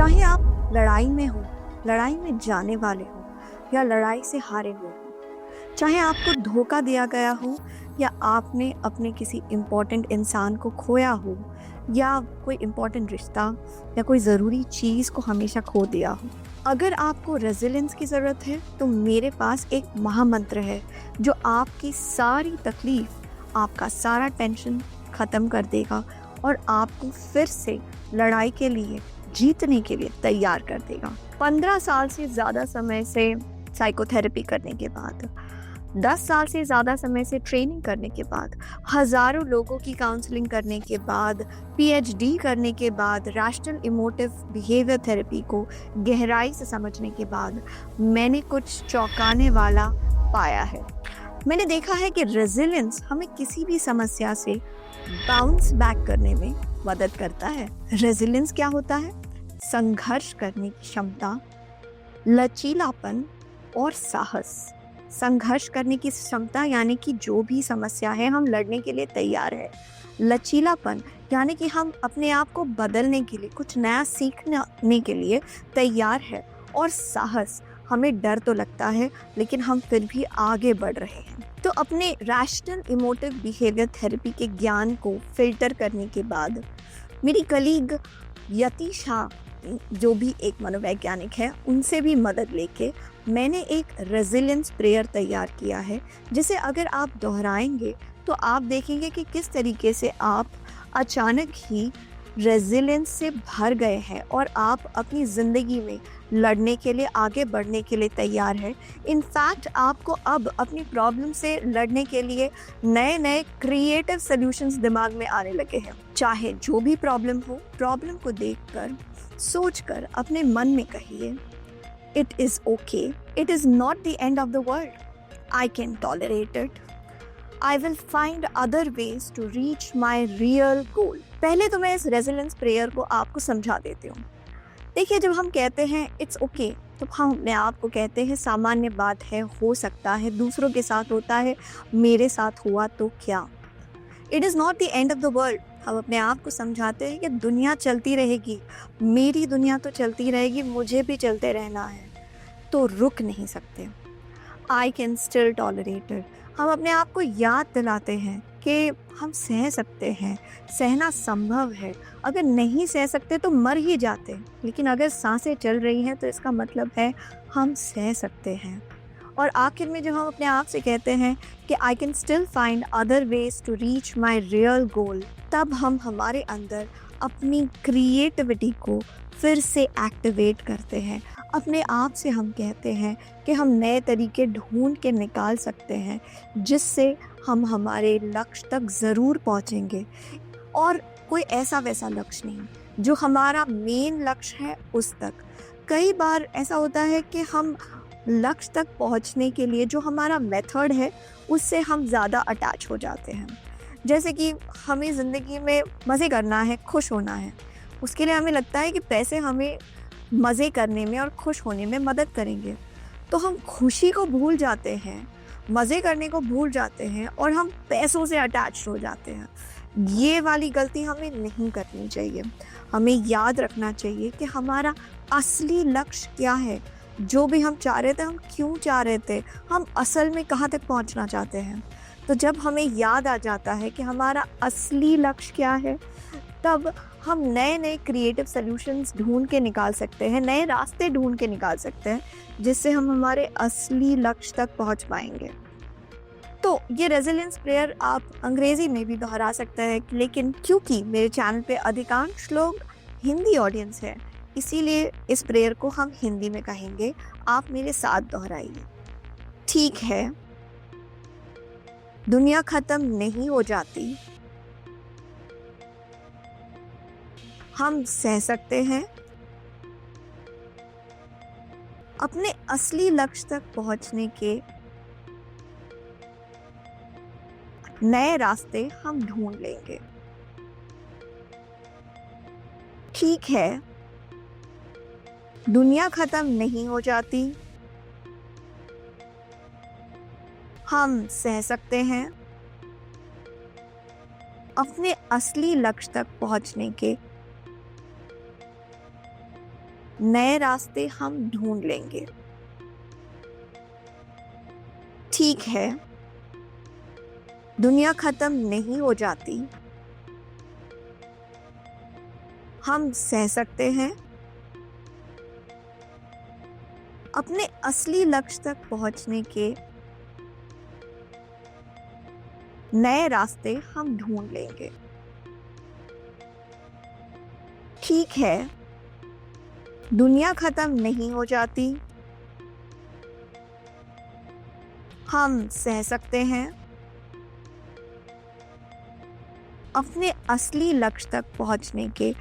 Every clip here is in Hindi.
चाहे आप लड़ाई में हो, लड़ाई में जाने वाले हो या लड़ाई से हारे हुए हो, चाहे आपको धोखा दिया गया हो या आपने अपने किसी इम्पोर्टेंट इंसान को खोया हो या कोई इम्पोर्टेंट रिश्ता या कोई ज़रूरी चीज़ को हमेशा खो दिया हो, अगर आपको रेजिलियंस की ज़रूरत है तो मेरे पास एक महामंत्र है जो आपकी सारी तकलीफ़, आपका सारा टेंशन ख़त्म कर देगा और आपको फिर से लड़ाई के लिए, जीतने के लिए तैयार कर देगा। 15 साल से ज़्यादा समय से साइकोथेरेपी करने के बाद, 10 साल से ज़्यादा समय से ट्रेनिंग करने के बाद, हज़ारों लोगों की काउंसलिंग करने के बाद, पीएचडी करने के बाद, रैशनल इमोटिव बिहेवियर थेरेपी को गहराई से समझने के बाद मैंने कुछ चौंकाने वाला पाया है। मैंने देखा है कि रेजिलियंस हमें किसी भी समस्या से बाउंस बैक करने में मदद करता है। रेजिलियंस क्या होता है? संघर्ष करने की क्षमता, लचीलापन और साहस। संघर्ष करने की क्षमता यानी कि जो भी समस्या है हम लड़ने के लिए तैयार है। लचीलापन यानी कि हम अपने आप को बदलने के लिए, कुछ नया सीखने के लिए तैयार है। और साहस, हमें डर तो लगता है लेकिन हम फिर भी आगे बढ़ रहे हैं। तो अपने रैशनल इमोटिव बिहेवियर थेरेपी के ज्ञान को फिल्टर करने के बाद मेरी कलीग यति शाह, जो भी एक मनोवैज्ञानिक है, उनसे भी मदद लेके मैंने एक रेजिलियंस प्रेयर तैयार किया है, जिसे अगर आप दोहराएंगे तो आप देखेंगे कि किस तरीके से आप अचानक ही रेजिलियंस से भर गए हैं और आप अपनी ज़िंदगी में लड़ने के लिए, आगे बढ़ने के लिए तैयार है। इनफैक्ट आपको अब अपनी प्रॉब्लम से लड़ने के लिए नए नए क्रिएटिव सॉल्यूशंस दिमाग में आने लगे हैं। चाहे जो भी प्रॉब्लम हो, प्रॉब्लम को देखकर, सोचकर अपने मन में कहिए, it is okay, it is not the end of the world, I can tolerate it, I will find other ways to reach my real goal। पहले तो मैं इस रेजिलियंस प्रेयर को आपको समझा देती हूँ। देखिए, जब हम कहते हैं इट्स ओके, तो हम अपने आप को कहते हैं सामान्य बात है, हो सकता है, दूसरों के साथ होता है, मेरे साथ हुआ तो क्या। It is not the end of the world. हम अपने आप को समझाते हैं कि दुनिया चलती रहेगी, मेरी दुनिया तो चलती रहेगी, मुझे भी चलते रहना है, तो रुक नहीं सकते। आई कैन स्टिल टॉलरेट इट। हम अपने आप को याद दिलाते हैं कि हम सह सकते हैं, सहना संभव है। अगर नहीं सह सकते तो मर ही जाते, लेकिन अगर सांसें चल रही हैं तो इसका मतलब है हम सह सकते हैं। और आखिर में जब हम अपने आप से कहते हैं कि I can still find other ways to reach my real goal, तब हम हमारे अंदर अपनी क्रिएटिविटी को फिर से एक्टिवेट करते हैं। अपने आप से हम कहते हैं कि हम नए तरीके ढूंढ के निकाल सकते हैं जिससे हम हमारे लक्ष्य तक ज़रूर पहुंचेंगे। और कोई ऐसा वैसा लक्ष्य नहीं, जो हमारा मेन लक्ष्य है उस तक। कई बार ऐसा होता है कि हम लक्ष्य तक पहुंचने के लिए जो हमारा मेथड है उससे हम ज़्यादा अटैच हो जाते हैं। जैसे कि हमें ज़िंदगी में मज़े करना है, खुश होना है, उसके लिए हमें लगता है कि पैसे हमें मज़े करने में और खुश होने में मदद करेंगे, तो हम खुशी को भूल जाते हैं, मज़े करने को भूल जाते हैं और हम पैसों से अटैच हो जाते हैं। ये वाली गलती हमें नहीं करनी चाहिए। हमें याद रखना चाहिए कि हमारा असली लक्ष्य क्या है, जो भी हम चाह रहे थे, हम क्यों चाह रहे थे, हम असल में कहाँ तक पहुँचना चाहते हैं। तो जब हमें याद आ जाता है कि हमारा असली लक्ष्य क्या है, तब हम नए नए क्रिएटिव सॉल्यूशंस ढूंढ के निकाल सकते हैं, नए रास्ते ढूंढ के निकाल सकते हैं, जिससे हम हमारे असली लक्ष्य तक पहुंच पाएंगे। तो ये रेजिलियंस प्रेयर आप अंग्रेज़ी में भी दोहरा सकते हैं, लेकिन क्योंकि मेरे चैनल पे अधिकांश लोग हिंदी ऑडियंस है, इसीलिए इस प्रेयर को हम हिंदी में कहेंगे। आप मेरे साथ दोहराइए। ठीक है, दुनिया ख़त्म नहीं हो जाती, हम सह सकते हैं, अपने असली लक्ष्य तक पहुंचने के नए रास्ते हम ढूंढ लेंगे। ठीक है, दुनिया खत्म नहीं हो जाती, हम सह सकते हैं, अपने असली लक्ष्य तक पहुंचने के नए रास्ते हम ढूंढ लेंगे। ठीक है, दुनिया खत्म नहीं हो जाती, हम सह सकते हैं। अपने असली लक्ष्य तक पहुंचने के नए रास्ते हम ढूंढ लेंगे। ठीक है, दुनिया खत्म नहीं हो जाती, हम सह सकते हैं। अपने असली लक्ष्य तक पहुंचने के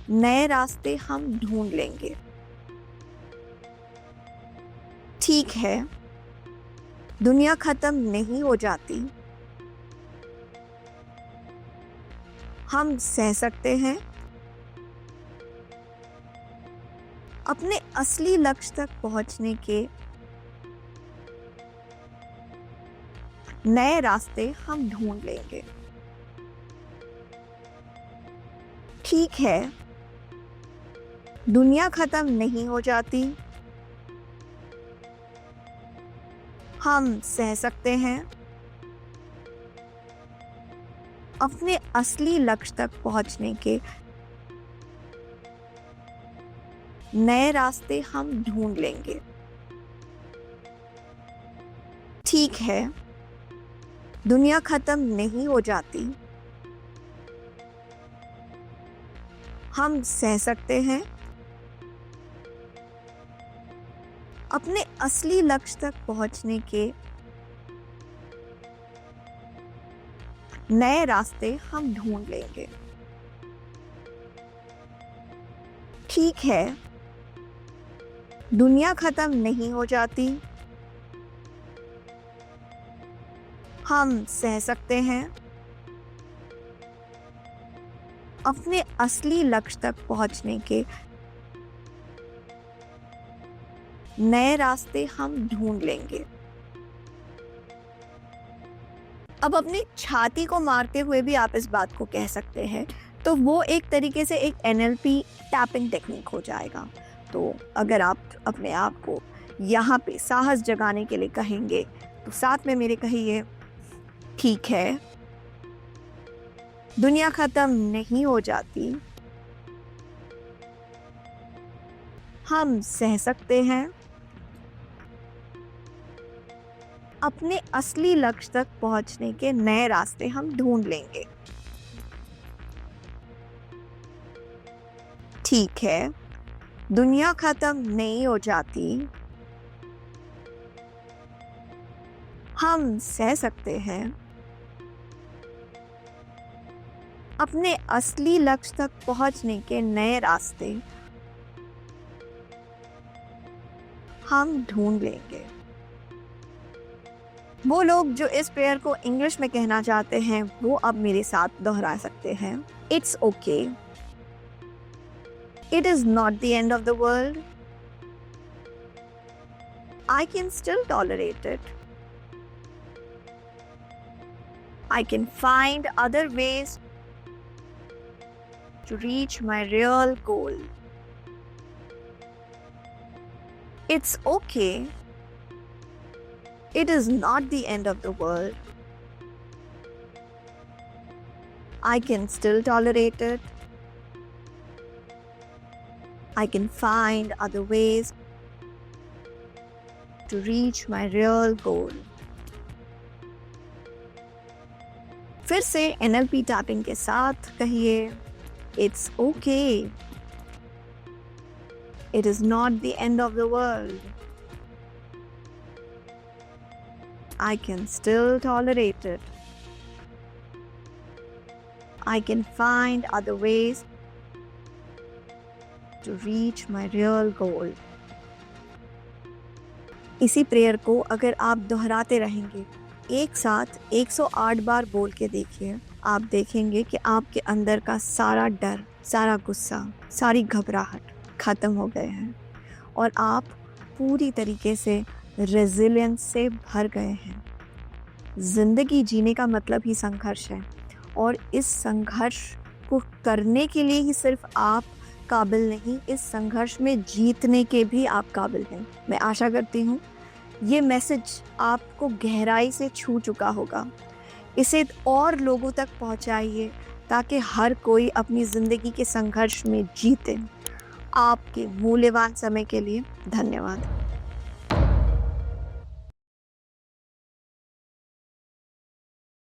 नए रास्ते हम ढूंढ लेंगे। ठीक है, दुनिया खत्म नहीं हो जाती, हम सह सकते हैं। अपने असली लक्ष्य तक पहुंचने के नए रास्ते हम ढूंढ लेंगे। ठीक है, दुनिया खत्म नहीं हो जाती, हम सह सकते हैं। अपने असली लक्ष्य तक पहुंचने के नए रास्ते हम ढूंढ लेंगे। ठीक है, दुनिया खत्म नहीं हो जाती, हम सह सकते हैं। अपने असली लक्ष्य तक पहुंचने के नए रास्ते हम ढूंढ लेंगे। ठीक है, दुनिया खत्म नहीं हो जाती, हम सह सकते हैं। अपने असली लक्ष्य तक पहुंचने के नए रास्ते हम ढूंढ लेंगे। अब अपनी छाती को मारते हुए भी आप इस बात को कह सकते हैं, तो वो एक तरीके से एक NLP टैपिंग टेक्निक हो जाएगा। तो अगर आप अपने आप को यहाँ पे साहस जगाने के लिए कहेंगे तो साथ में मेरे कहिए, ठीक है, दुनिया खत्म नहीं हो जाती, हम सह सकते हैं। अपने असली लक्ष्य तक पहुंचने के नए रास्ते हम ढूंढ लेंगे। ठीक है, दुनिया खत्म नहीं हो जाती, हम सह सकते हैं। अपने असली लक्ष्य तक पहुंचने के नए रास्ते हम ढूंढ लेंगे। वो लोग जो इस प्रेयर को इंग्लिश में कहना चाहते हैं वो अब मेरे साथ दोहरा सकते हैं। It's okay, it is not the end of the world, I can still tolerate it, I can find other ways to reach my real goal. It's okay. It is not the end of the world. I can still tolerate it. I can find other ways to reach my real goal. फिर से NLP टैपिंग के साथ कहिए, It's okay. It is not the end of the world. I can still tolerate it. I can find other ways to reach my real goal. इसी प्रेयर को अगर आप दोहराते रहेंगे, एक साथ 108 बार बोल के देखिए, आप देखेंगे कि आपके अंदर का सारा डर, सारा गुस्सा, सारी घबराहट खत्म हो गए हैं और आप पूरी तरीके से रेजिलियंस से भर गए हैं। ज़िंदगी जीने का मतलब ही संघर्ष है और इस संघर्ष को करने के लिए ही सिर्फ आप काबिल नहीं, इस संघर्ष में जीतने के भी आप काबिल हैं। मैं आशा करती हूँ ये मैसेज आपको गहराई से छू चुका होगा। इसे और लोगों तक पहुँचाइए ताकि हर कोई अपनी ज़िंदगी के संघर्ष में जीते। आपके मूल्यवान समय के लिए धन्यवाद।